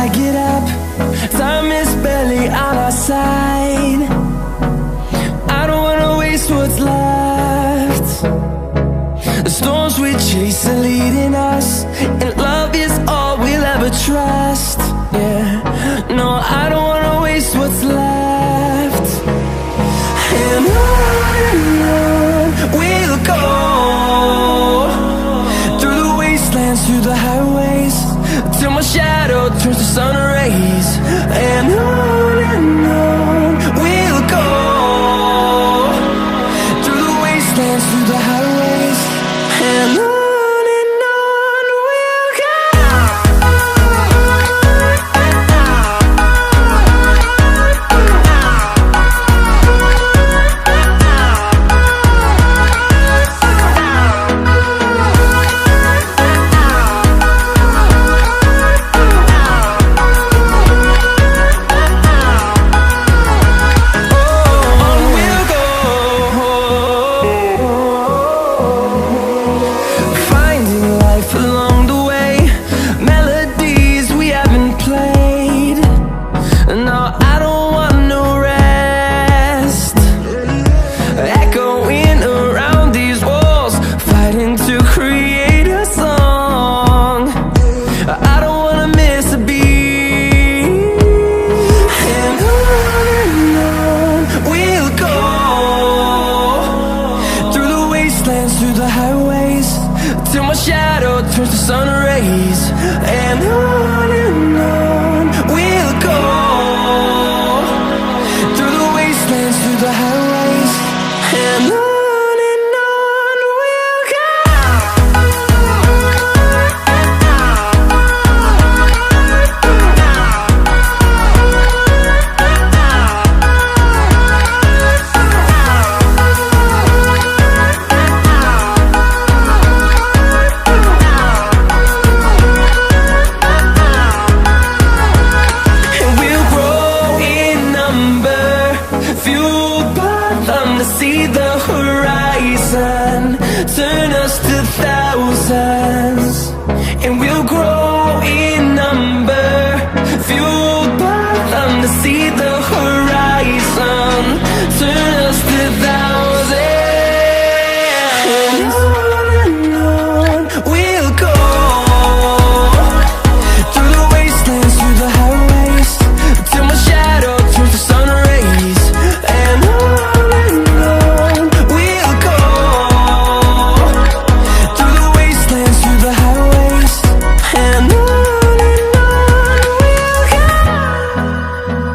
I get up, time is barely on our side. I don't wanna waste what's left. The storms we chase are leading us, and love is all we'll ever trust. Yeah, no, I don't wanna waste what's left. And on we'll go, through the wastelands, through the highways, till my shadow turns to sun rays. And on we'll go, through the wastelands, through the highways, and on. Through the highways, till my shadow turns to sun rays. And on we'll go, through the wastelands, through the highways, and on. See the horizon turn us to thousands, and we'll grow in number, fueled by them to see the horizon.